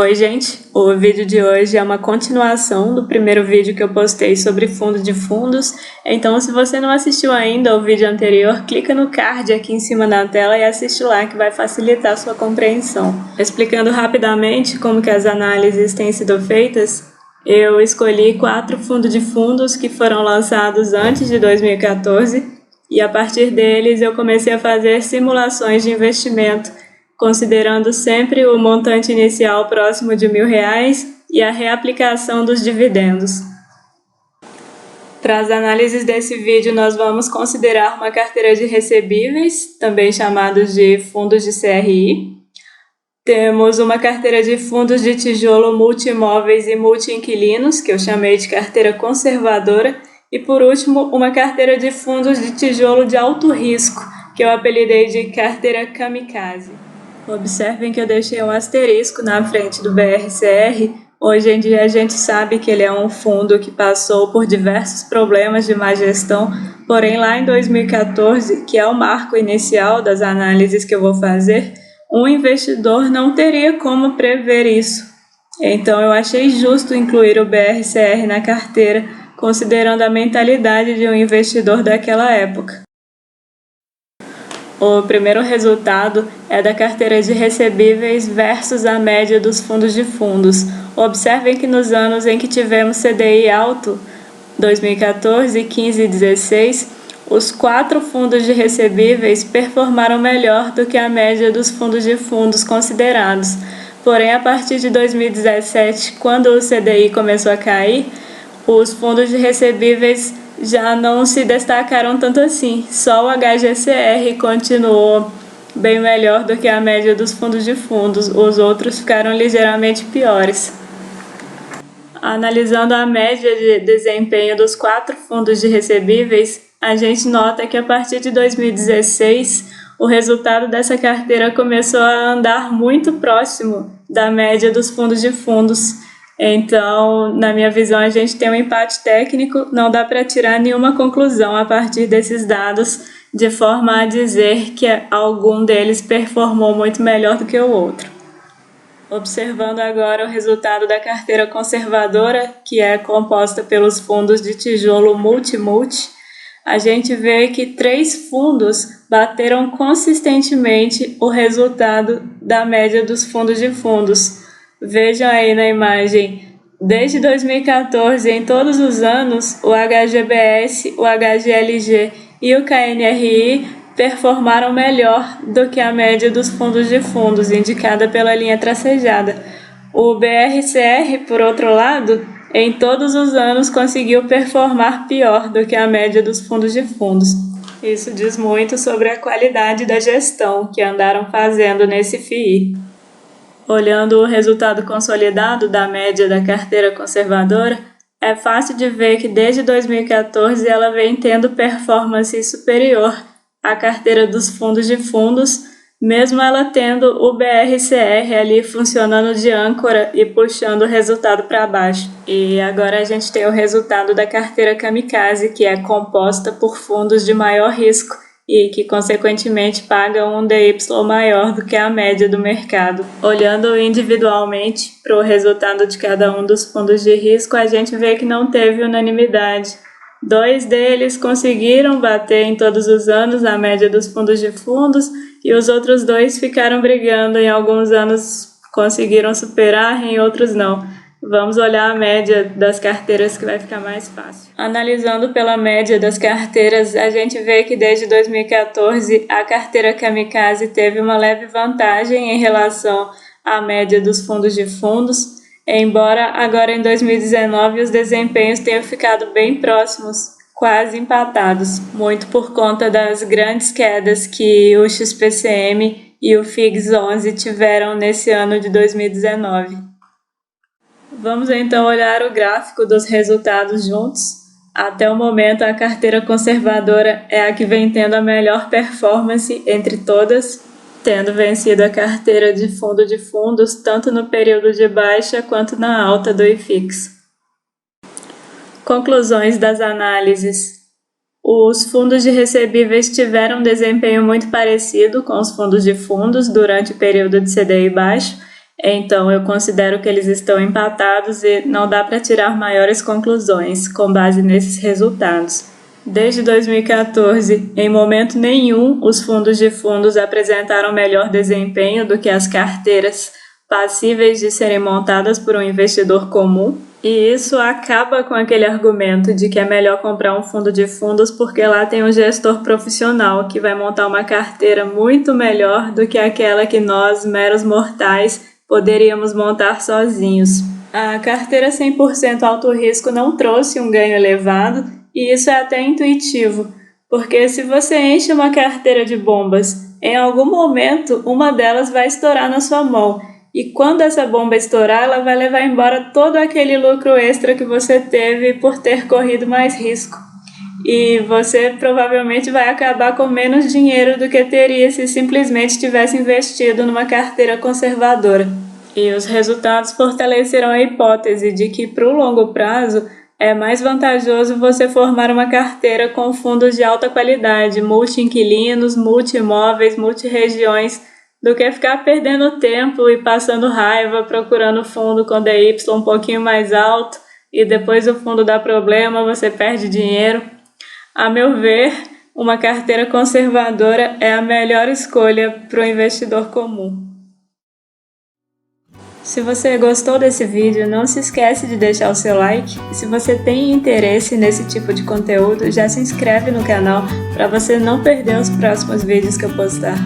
Oi gente, o vídeo de hoje é uma continuação do primeiro vídeo que eu postei sobre fundo de fundos, então se você não assistiu ainda o vídeo anterior, clica no card aqui em cima da tela e assiste lá que vai facilitar a sua compreensão. Explicando rapidamente como que as análises têm sido feitas, eu escolhi 4 fundos de fundos que foram lançados antes de 2014 e a partir deles eu comecei a fazer simulações de investimento, considerando sempre o montante inicial próximo de R$1.000 e a reaplicação dos dividendos. Para as análises desse vídeo, nós vamos considerar uma carteira de recebíveis, também chamados de fundos de CRI. Temos uma carteira de fundos de tijolo multi-imóveis e multi-inquilinos, que eu chamei de carteira conservadora. E por último, uma carteira de fundos de tijolo de alto risco, que eu apelidei de carteira kamikaze. Observem que eu deixei um asterisco na frente do BRCR. Hoje em dia a gente sabe que ele é um fundo que passou por diversos problemas de má gestão, porém lá em 2014, que é o marco inicial das análises que eu vou fazer, um investidor não teria como prever isso. Então eu achei justo incluir o BRCR na carteira, considerando a mentalidade de um investidor daquela época. O primeiro resultado é da carteira de recebíveis versus a média dos fundos de fundos. Observem que nos anos em que tivemos CDI alto, 2014, 15 e 16, os 4 fundos de recebíveis performaram melhor do que a média dos fundos de fundos considerados. Porém, a partir de 2017, quando o CDI começou a cair, os fundos de recebíveis já não se destacaram tanto assim. Só o HGCR continuou bem melhor do que a média dos fundos de fundos. Os outros ficaram ligeiramente piores. Analisando a média de desempenho dos 4 fundos de recebíveis, a gente nota que a partir de 2016, o resultado dessa carteira começou a andar muito próximo da média dos fundos de fundos. Então, na minha visão, a gente tem um empate técnico, não dá para tirar nenhuma conclusão a partir desses dados, de forma a dizer que algum deles performou muito melhor do que o outro. Observando agora o resultado da carteira conservadora, que é composta pelos fundos de tijolo multi-multi, a gente vê que 3 fundos bateram consistentemente o resultado da média dos fundos de fundos. Vejam aí na imagem, desde 2014, em todos os anos, o HGBS, o HGLG e o KNRI performaram melhor do que a média dos fundos de fundos, indicada pela linha tracejada. O BRCR, por outro lado, em todos os anos conseguiu performar pior do que a média dos fundos de fundos. Isso diz muito sobre a qualidade da gestão que andaram fazendo nesse FII. Olhando o resultado consolidado da média da carteira conservadora, é fácil de ver que desde 2014 ela vem tendo performance superior à carteira dos fundos de fundos, mesmo ela tendo o BRCR ali funcionando de âncora e puxando o resultado para baixo. E agora a gente tem o resultado da carteira kamikaze, que é composta por fundos de maior risco e que, consequentemente, paga um DY maior do que a média do mercado. Olhando individualmente para o resultado de cada um dos fundos de risco, a gente vê que não teve unanimidade. 2 deles conseguiram bater em todos os anos a média dos fundos de fundos e os outros 2 ficaram brigando. Em alguns anos conseguiram superar, em outros não. Vamos olhar a média das carteiras que vai ficar mais fácil. Analisando pela média das carteiras, a gente vê que desde 2014 a carteira kamikaze teve uma leve vantagem em relação à média dos fundos de fundos, embora agora em 2019 os desempenhos tenham ficado bem próximos, quase empatados, muito por conta das grandes quedas que o XPCM e o FIGS 11 tiveram nesse ano de 2019. Vamos então olhar o gráfico dos resultados juntos. Até o momento, a carteira conservadora é a que vem tendo a melhor performance entre todas, tendo vencido a carteira de fundos tanto no período de baixa quanto na alta do IFIX. Conclusões das análises. Os fundos de recebíveis tiveram um desempenho muito parecido com os fundos de fundos durante o período de CDI baixo, Então eu considero que eles estão empatados e não dá para tirar maiores conclusões com base nesses resultados. Desde 2014, em momento nenhum, os fundos de fundos apresentaram melhor desempenho do que as carteiras passíveis de serem montadas por um investidor comum. E isso acaba com aquele argumento de que é melhor comprar um fundo de fundos porque lá tem um gestor profissional que vai montar uma carteira muito melhor do que aquela que nós, meros mortais, poderíamos montar sozinhos. A carteira 100% alto risco não trouxe um ganho elevado e isso é até intuitivo, porque se você enche uma carteira de bombas, em algum momento uma delas vai estourar na sua mão. E quando essa bomba estourar, ela vai levar embora todo aquele lucro extra que você teve por ter corrido mais risco. E você provavelmente vai acabar com menos dinheiro do que teria se simplesmente tivesse investido numa carteira conservadora. E os resultados fortalecerão a hipótese de que, para o longo prazo, é mais vantajoso você formar uma carteira com fundos de alta qualidade, multi-inquilinos, multi-imóveis, multi-regiões, do que ficar perdendo tempo e passando raiva procurando fundo com DY um pouquinho mais alto e depois o fundo dá problema, você perde dinheiro. A meu ver, uma carteira conservadora é a melhor escolha para o investidor comum. Se você gostou desse vídeo, não se esquece de deixar o seu like. E se você tem interesse nesse tipo de conteúdo, já se inscreve no canal para você não perder os próximos vídeos que eu postar.